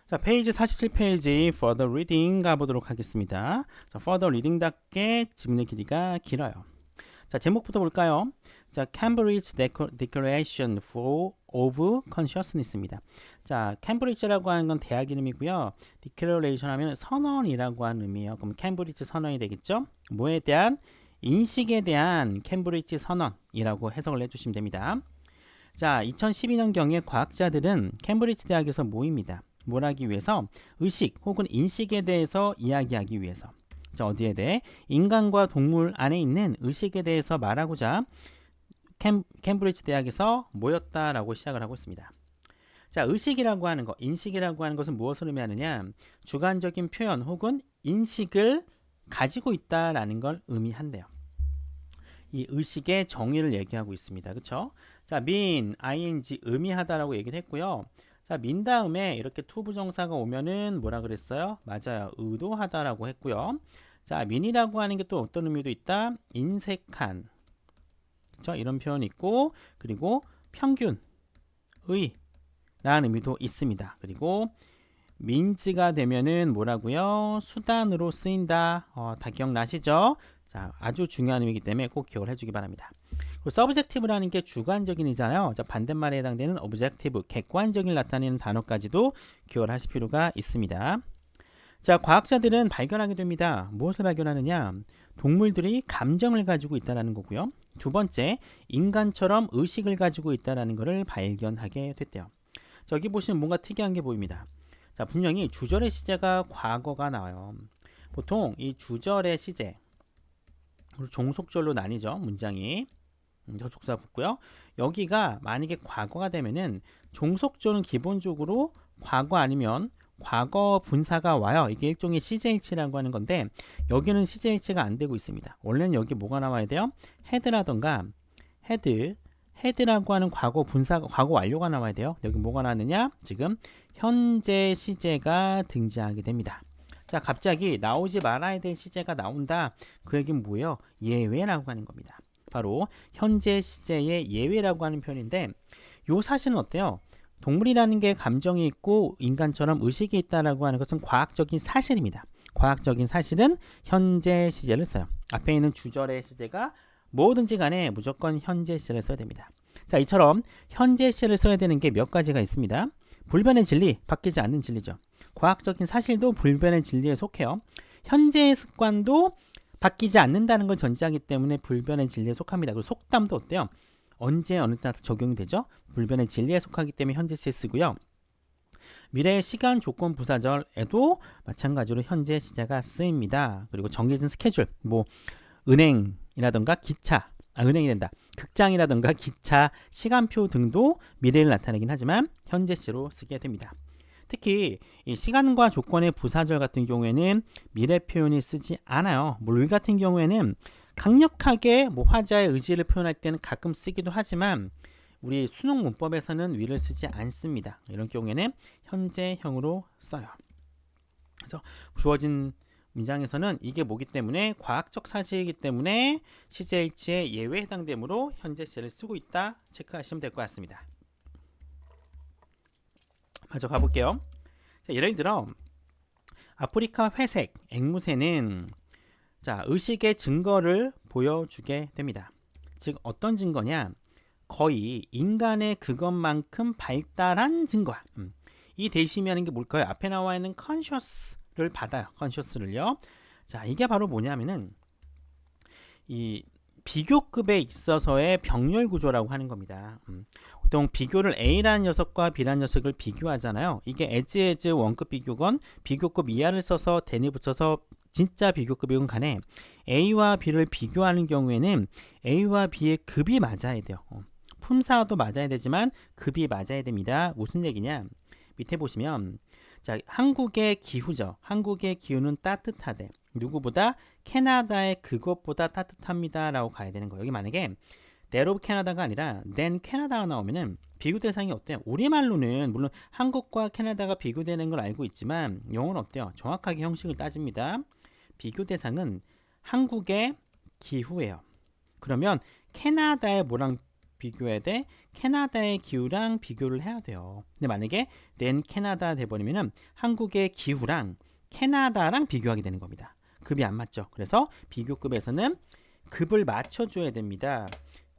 자, 페이지 47페이지 further reading 가보도록 하겠습니다. 자, further reading답게 지문의 길이가 길어요. 자, 제목부터 볼까요? 자, Cambridge Declaration of Consciousness입니다. 자, 캠브리지라고 하는 건 대학 이름이고요. Declaration 하면 선언이라고 하는 의미예요. 그럼 캠브리지 선언이 되겠죠? 뭐에 대한? 인식에 대한 캠브리지 선언이라고 해석을 해주시면 됩니다. 자, 2012년경에 과학자들은 캠브리지 대학에서 모입니다. 뭘 하기 위해서? 의식 혹은 인식에 대해서 이야기하기 위해서. 자, 어디에 대해? 인간과 동물 안에 있는 의식에 대해서 말하고자 캠브리지 대학에서 모였다라고 시작을 하고 있습니다. 자, 의식이라고 하는 것, 인식이라고 하는 것은 무엇을 의미하느냐? 주관적인 표현 혹은 인식을 가지고 있다라는 걸 의미한대요. 이 의식의 정의를 얘기하고 있습니다. 그렇죠? 자, mean, ing, 의미하다라고 얘기를 했고요. 자, mean 다음에 이렇게 to 부정사가 오면은 뭐라 그랬어요? 맞아요. 의도하다라고 했고요. 자, mean이라고 하는 게 또 어떤 의미도 있다? 인색한. 그렇죠? 이런 표현이 있고, 그리고 평균, 의 라는 의미도 있습니다. 그리고 means가 되면은 뭐라고요? 수단으로 쓰인다. 다 기억나시죠? 자, 아주 중요한 의미이기 때문에 꼭 기억을 해주기 바랍니다. 그리고 subjective라는 게 주관적인이잖아요. 자, 반대말에 해당되는 objective, 객관적인 나타내는 단어까지도 기억을 하실 필요가 있습니다. 자, 과학자들은 발견하게 됩니다. 무엇을 발견하느냐? 동물들이 감정을 가지고 있다는 거고요. 두 번째, 인간처럼 의식을 가지고 있다는 것을 발견하게 됐대요. 자, 여기 보시면 뭔가 특이한 게 보입니다. 자, 분명히 주절의 시제가 과거가 나와요. 보통 이 주절의 시제, 종속절로 나뉘죠. 문장이. 접속사 붙고요. 여기가 만약에 과거가 되면은 종속절은 기본적으로 과거 아니면 과거 분사가 와요. 이게 일종의 시제일치라고 하는 건데 여기는 시제일치가 안 되고 있습니다. 원래는 여기 뭐가 나와야 돼요? 헤드라던가 헤드라고 하는 과거 분사가 과거 완료가 나와야 돼요. 여기 뭐가 나왔느냐? 지금 현재 시제가 등장하게 됩니다. 자, 갑자기 나오지 말아야 될 시제가 나온다. 그 얘기는 뭐예요? 예외라고 하는 겁니다. 바로 현재 시제의 예외라고 하는 표현인데 요 사실은 어때요? 동물이라는 게 감정이 있고 인간처럼 의식이 있다라고 하는 것은 과학적인 사실입니다. 과학적인 사실은 현재 시제를 써요. 앞에 있는 주절의 시제가 뭐든지 간에 무조건 현재 시제를 써야 됩니다. 자, 이처럼 현재 시제를 써야 되는 게 몇 가지가 있습니다. 불변의 진리, 바뀌지 않는 진리죠. 과학적인 사실도 불변의 진리에 속해요. 현재의 습관도 바뀌지 않는다는 걸 전제하기 때문에 불변의 진리에 속합니다. 그리고 속담도 어때요? 언제 어느 때 적용이 되죠? 불변의 진리에 속하기 때문에 현재 시제 쓰고요. 미래의 시간 조건 부사절에도 마찬가지로 현재 시제가 쓰입니다. 그리고 정해진 스케줄, 뭐 은행이라던가 기차, 은행이 된다. 극장이라던가 기차, 시간표 등도 미래를 나타내긴 하지만 현재 시로 쓰게 됩니다. 특히 이 시간과 조건의 부사절 같은 경우에는 미래 표현이 쓰지 않아요. 물 같은 경우에는 강력하게 뭐 화자의 의지를 표현할 때는 가끔 쓰기도 하지만 우리 수능 문법에서는 위를 쓰지 않습니다. 이런 경우에는 현재형으로 써요. 그래서 주어진 문장에서는 이게 뭐기 때문에 과학적 사실이기 때문에 시제일치의 예외에 해당되므로 현재 시제를 쓰고 있다 체크하시면 될 것 같습니다. 먼저 가볼게요. 자, 예를 들어 아프리카 회색 앵무새는 자, 의식의 증거를 보여주게 됩니다. 즉 어떤 증거냐? 거의 인간의 그것만큼 발달한 증거야. 이 대심이라는 게 뭘까요? 앞에 나와 있는 conscious를 받아요. conscious를요. 자, 이게 바로 뭐냐면은 이 비교급에 있어서의 병렬 구조라고 하는 겁니다. 보통 비교를 A라는 녀석과 B라는 녀석을 비교하잖아요. 이게 as 원급 비교건 비교급 이하를 써서 대니 붙여서 진짜 비교급이건 간에 A와 B를 비교하는 경우에는 A와 B의 급이 맞아야 돼요. 품사도 맞아야 되지만 급이 맞아야 됩니다. 무슨 얘기냐? 밑에 보시면 자, 한국의 기후죠. 한국의 기후는 따뜻하대. 누구보다? 캐나다의 그것보다 따뜻합니다 라고 가야 되는 거예요. 여기 만약에 that of 캐나다가 아니라 then 캐나다가 나오면은 비교 대상이 어때요? 우리말로는 물론 한국과 캐나다가 비교되는 걸 알고 있지만 영어는 어때요? 정확하게 형식을 따집니다. 비교 대상은 한국의 기후예요. 그러면 캐나다의 뭐랑 비교해야 돼? 캐나다의 기후랑 비교를 해야 돼요. 근데 만약에 then 캐나다 돼버리면은 한국의 기후랑 캐나다랑 비교하게 되는 겁니다. 급이 안 맞죠. 그래서 비교급에서는 급을 맞춰줘야 됩니다.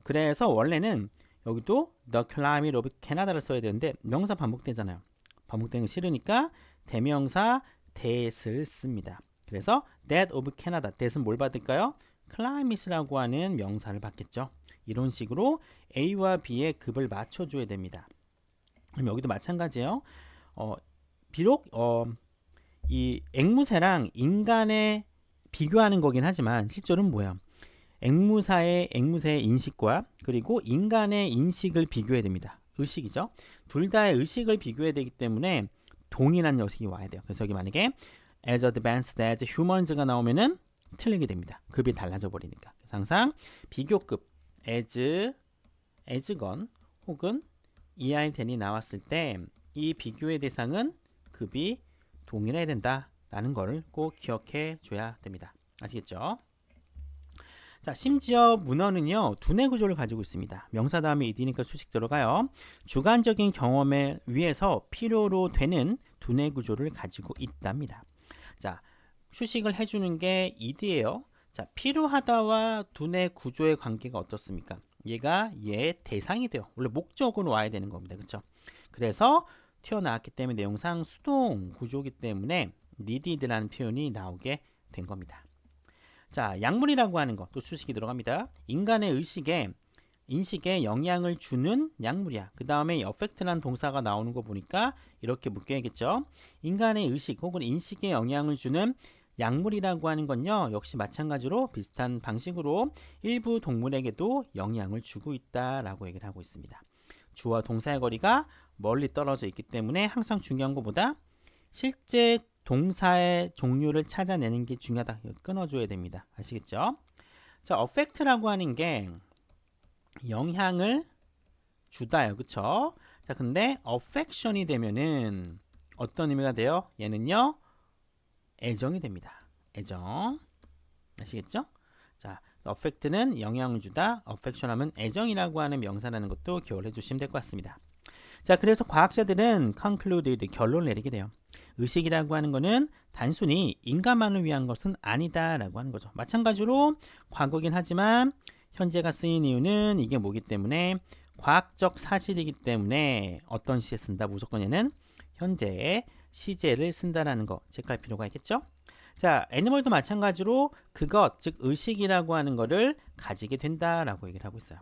그래서 원래는 여기도 the climate of Canada를 써야 되는데 명사 반복되잖아요. 반복되는 거 싫으니까 대명사 that을 씁니다. 그래서 that of Canada, that은 뭘 받을까요? climate라고 하는 명사를 받겠죠. 이런 식으로 A와 B의 급을 맞춰줘야 됩니다. 그럼 여기도 마찬가지예요. 비록 이 앵무새랑 인간의 비교하는 거긴 하지만 실제로는 뭐야? 앵무새의 인식과 그리고 인간의 인식을 비교해야 됩니다. 의식이죠. 둘 다의 의식을 비교해야 되기 때문에 동일한 녀석이 와야 돼요. 그래서 여기 만약에 as advanced as humans가 나오면은 틀리게 됩니다. 급이 달라져 버리니까. 그래서 항상 비교급 as건 혹은 EIThen이 나왔을 때 이 비교의 대상은 급이 동일해야 된다라는 거를 꼭 기억해 줘야 됩니다. 아시겠죠? 자, 심지어 문어는요 두뇌 구조를 가지고 있습니다. 명사 다음에 id니까 수식 들어가요. 주관적인 경험에 위해서 필요로 되는 두뇌 구조를 가지고 있답니다. 자, 수식을 해주는 게 id예요. 자, 필요하다와 두뇌 구조의 관계가 어떻습니까? 얘가 얘의 대상이 돼요. 원래 목적으로 와야 되는 겁니다. 그렇죠? 그래서 튀어나왔기 때문에 내용상 수동 구조이기 때문에 needed라는 표현이 나오게 된 겁니다. 자, 약물이라고 하는 것 또 수식이 들어갑니다. 인간의 인식에 영향을 주는 약물이야. 그 다음에 affect라는 동사가 나오는 거 보니까 이렇게 묶여야겠죠. 인간의 의식 혹은 인식에 영향을 주는 약물이라고 하는 건요 역시 마찬가지로 비슷한 방식으로 일부 동물에게도 영향을 주고 있다라고 얘기를 하고 있습니다. 주와 동사의 거리가 멀리 떨어져 있기 때문에 항상 중요한 것보다 실제 동사의 종류를 찾아내는 게 중요하다. 끊어줘야 됩니다. 아시겠죠? 자, affect라고 하는 게 영향을 주다요. 그쵸? 자, 근데 affection이 되면은 어떤 의미가 돼요? 얘는요 애정이 됩니다. 애정. 아시겠죠? 자, affect는 영향을 주다, affection 하면 애정이라고 하는 명사라는 것도 기억을 해주시면 될 것 같습니다. 자, 그래서 과학자들은 concluded, 결론을 내리게 돼요. 의식이라고 하는 것은 단순히 인간만을 위한 것은 아니다라고 하는 거죠. 마찬가지로 과거긴 하지만 현재가 쓰인 이유는 이게 뭐기 때문에 과학적 사실이기 때문에 어떤 시제 쓴다? 무조건 얘는 현재의 시제를 쓴다라는 거 체크할 필요가 있겠죠? 자, 애니멀도 마찬가지로 그것, 즉 의식이라고 하는 거를 가지게 된다라고 얘기를 하고 있어요.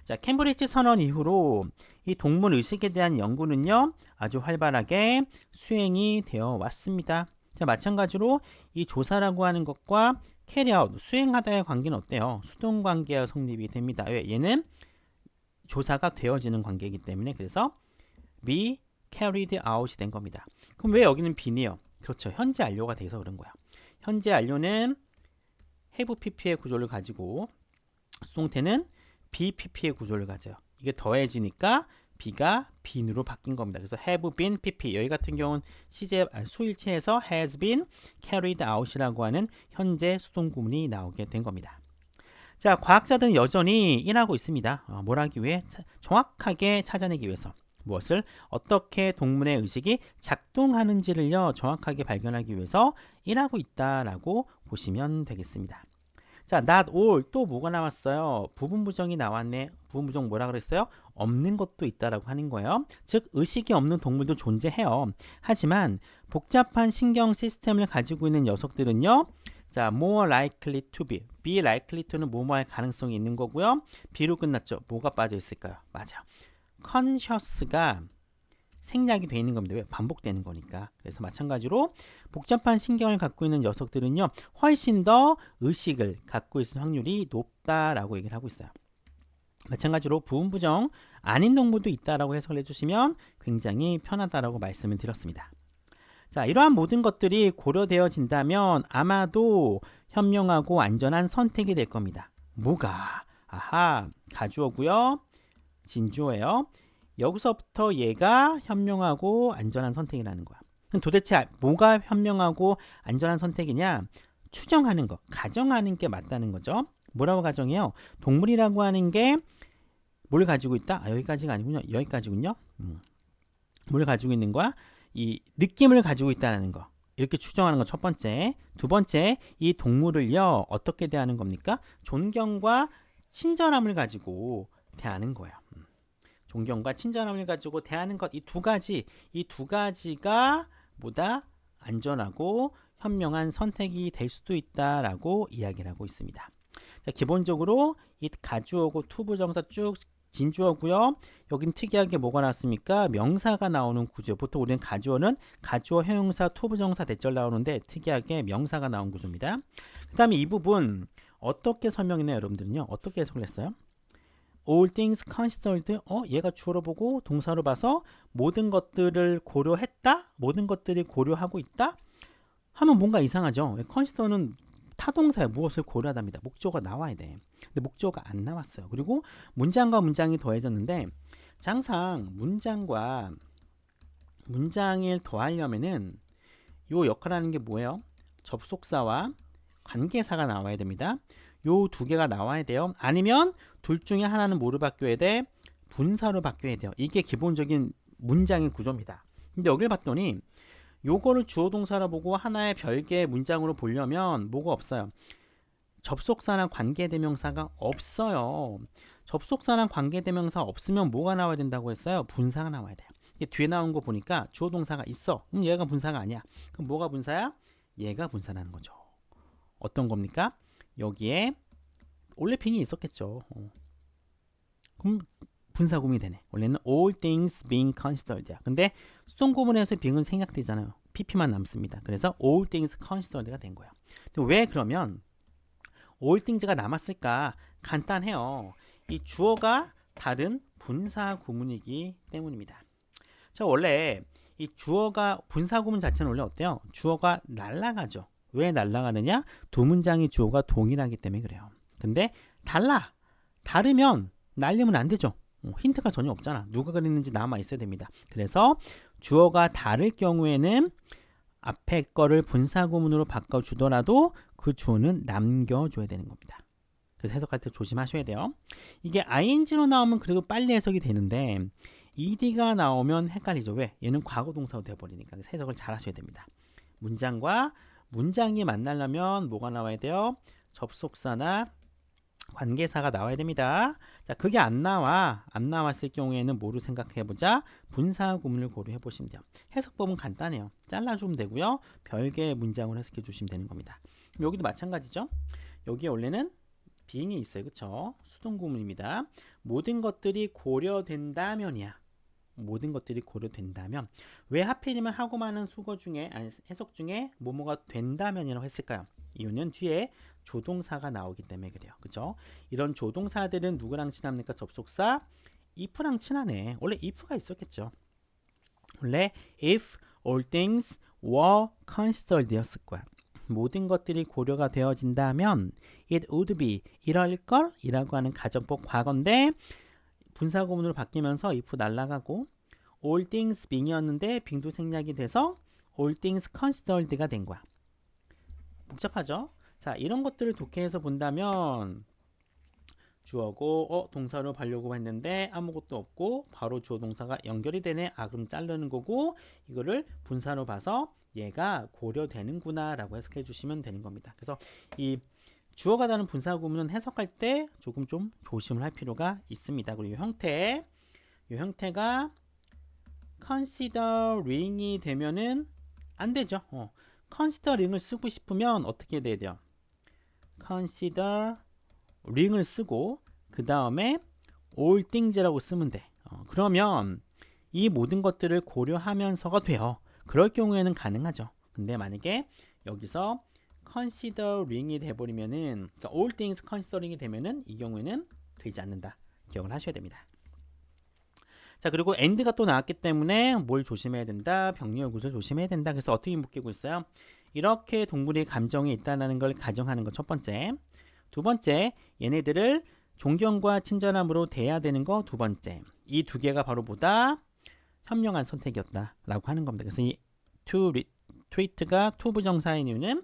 자, 캠브리지 선언 이후로 이 동물 의식에 대한 연구는요 아주 활발하게 수행이 되어 왔습니다. 자, 마찬가지로 이 조사라고 하는 것과 캐리아웃, 수행하다의 관계는 어때요? 수동 관계가 성립이 됩니다. 왜? 얘는 조사가 되어지는 관계이기 때문에 그래서 be carried out이 된 겁니다. 그럼 왜 여기는 be네요? 그렇죠. 현재 완료가 돼서 그런 거야. 현재 완료는 have pp의 구조를 가지고 수동태는 be pp의 구조를 가져요. 이게 더해지니까 be가 been으로 바뀐 겁니다. 그래서 have been pp 여기 같은 경우는 수일체에서 has been carried out이라고 하는 현재 수동 구문이 나오게 된 겁니다. 자, 과학자들은 여전히 일하고 있습니다. 뭘 하기 위해? 정확하게 찾아내기 위해서. 무엇을? 어떻게 동물의 의식이 작동하는지를요 정확하게 발견하기 위해서 일하고 있다라고 보시면 되겠습니다. 자, not all 또 뭐가 나왔어요? 부분부정이 나왔네. 부분부정 뭐라 그랬어요? 없는 것도 있다라고 하는 거예요. 즉 의식이 없는 동물도 존재해요. 하지만 복잡한 신경 시스템을 가지고 있는 녀석들은요. 자, more likely to be likely to는 뭐뭐할 가능성이 있는 거고요. be로 끝났죠. 뭐가 빠져 있을까요? 맞아요. conscious가 생략이 되어 있는 겁니다. 왜? 반복되는 거니까. 그래서 마찬가지로 복잡한 신경을 갖고 있는 녀석들은요 훨씬 더 의식을 갖고 있을 확률이 높다라고 얘기를 하고 있어요. 마찬가지로 부분부정 아닌 동물도 있다라고 해석을 해주시면 굉장히 편하다라고 말씀을 드렸습니다. 자, 이러한 모든 것들이 고려되어진다면 아마도 현명하고 안전한 선택이 될 겁니다. 뭐가? 아하, 가주어고요. 진주어예요. 여기서부터 얘가 현명하고 안전한 선택이라는 거야. 그럼 도대체 뭐가 현명하고 안전한 선택이냐? 추정하는 거, 가정하는 게 맞다는 거죠. 뭐라고 가정해요? 동물이라고 하는 게 뭘 가지고 있다? 여기까지가 아니군요. 여기까지군요. 뭘 가지고 있는 거야? 이 느낌을 가지고 있다는 거. 이렇게 추정하는 건 첫 번째. 두 번째, 이 동물을요 어떻게 대하는 겁니까? 존경과 친절함을 가지고 대하는 거예요. 존경과 친절함을 가지고 대하는 것, 이 두 가지가 보다 안전하고 현명한 선택이 될 수도 있다라고 이야기를 하고 있습니다. 자, 기본적으로 이 가주어고 투부정사 쭉 진주어고요. 여긴 특이하게 뭐가 나왔습니까? 명사가 나오는 구조. 보통 우리는 가주어는 가주어, 형용사, 투부정사, 대절 나오는데 특이하게 명사가 나온 구조입니다. 그 다음에 이 부분 어떻게 설명했나요, 여러분들은요? 어떻게 해석을 했어요? All things considered, 얘가 주어로 보고 동사로 봐서 모든 것들을 고려했다? 모든 것들이 고려하고 있다? 하면 뭔가 이상하죠. consider는 타동사에 무엇을 고려하답니다. 목적어가 나와야 돼. 근데 목적어가 안 나왔어요. 그리고 문장과 문장이 더해졌는데 항상 문장과 문장을 더하려면은 요 역할하는 게 뭐예요? 접속사와 관계사가 나와야 됩니다. 요 두 개가 나와야 돼요. 아니면 둘 중에 하나는 뭐로 바뀌어야 돼? 분사로 바뀌어야 돼요. 이게 기본적인 문장의 구조입니다. 근데 여기를 봤더니 요거를 주어 동사로 보고 하나의 별개의 문장으로 보려면 뭐가 없어요? 접속사나 관계대명사가 없어요. 접속사나 관계대명사 없으면 뭐가 나와야 된다고 했어요? 분사가 나와야 돼요. 이게 뒤에 나온 거 보니까 주어 동사가 있어. 그럼 얘가 분사가 아니야. 그럼 뭐가 분사야? 얘가 분사라는 거죠. 어떤 겁니까? 여기에 원래 빙이 있었겠죠. 그럼 분사구문이 되네. 원래는 all things being considered야. 근데 수동구문에서 빙은 생략되잖아요. pp만 남습니다. 그래서 all things considered가 된 거예요. 왜 그러면 all things가 남았을까? 간단해요. 이 주어가 다른 분사구문이기 때문입니다. 자, 원래 이 주어가 분사구문 자체는 원래 어때요? 주어가 날아가죠. 왜 날아가느냐? 두 문장의 주어가 동일하기 때문에 그래요. 근데 다르면 날리면 안 되죠. 힌트가 전혀 없잖아. 누가 그랬는지 남아 있어야 됩니다. 그래서 주어가 다를 경우에는 앞에 거를 분사구문으로 바꿔주더라도 그 주어는 남겨줘야 되는 겁니다. 그래서 해석할 때 조심하셔야 돼요. 이게 ing로 나오면 그래도 빨리 해석이 되는데 ed가 나오면 헷갈리죠. 왜? 얘는 과거 동사로 되어버리니까. 해석을 잘 하셔야 됩니다. 문장과 문장이 만나려면 뭐가 나와야 돼요? 접속사나 관계사가 나와야 됩니다. 자, 그게 안 나왔을 경우에는 뭐로 생각해보자? 분사구문을 고려해 보시면 돼요. 해석법은 간단해요. 잘라주면 되고요. 별개의 문장을 해석해 주시면 되는 겁니다. 여기도 마찬가지죠. 여기에 원래는 being이 있어요. 그쵸? 수동구문입니다. 모든 것들이 고려된다면이야. 모든 것들이 고려된다면 왜 하필이면 하고 많은 수거 중에 해석 중에 뭐뭐가 된다면이라고 했을까요? 이유는 뒤에 조동사가 나오기 때문에 그래요. 그죠? 이런 조동사들은 누구랑 친합니까? 접속사 if랑 친하네. 원래 if가 있었겠죠. 원래 if all things were considered 였을 거야. 모든 것들이 고려가 되어진다면 it would be 이럴걸? 이라고 하는 가정법 과거인데 분사구문으로 바뀌면서 if 날라가고 all things being이었는데 being도 생략이 돼서 all things considered가 된 거야. 복잡하죠? 자, 이런 것들을 독해해서 본다면 주어고 동사로 하려고 했는데 아무것도 없고 바로 주어 동사가 연결이 되네. 그럼 자르는 거고 이거를 분사로 봐서 얘가 고려되는구나 라고 해석해 주시면 되는 겁니다. 그래서 이 주어가 다른 분사구문은 해석할 때 조금 좀 조심을 할 필요가 있습니다. 그리고 이 형태가 considering이 되면은 안 되죠. considering을 쓰고 싶으면 어떻게 돼야 돼요? considering을 쓰고 그 다음에 all things라고 쓰면 돼. 그러면 이 모든 것들을 고려하면서가 돼요. 그럴 경우에는 가능하죠. 근데 만약에 여기서 considering이 돼버리면은 그러니까 all things considering이 되면은 이 경우에는 되지 않는다. 기억을 하셔야 됩니다. 자, 그리고 and가 또 나왔기 때문에 뭘 조심해야 된다? 병렬 구조 조심해야 된다. 그래서 어떻게 묶이고 있어요? 이렇게 동물의 감정이 있다는 걸 가정하는 거 첫 번째. 두 번째, 얘네들을 존경과 친절함으로 대해야 되는 거 두 번째. 이 두 개가 바로 보다 현명한 선택이었다라고 하는 겁니다. 그래서 이 to treat가 to 부정사인 이유는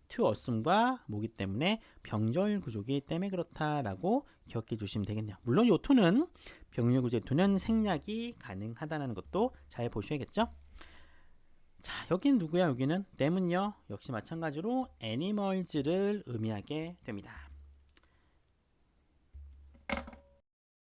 to assume과 뭐기 때문에 병렬 구조기 때문에 그렇다라고 기억해 주시면 되겠네요. 물론 요 to는 병렬 구조의 to는 생략이 가능하다는 것도 잘 보셔야겠죠. 자, 여기는 누구야? 여기는 them은요 역시 마찬가지로 animals를 의미하게 됩니다.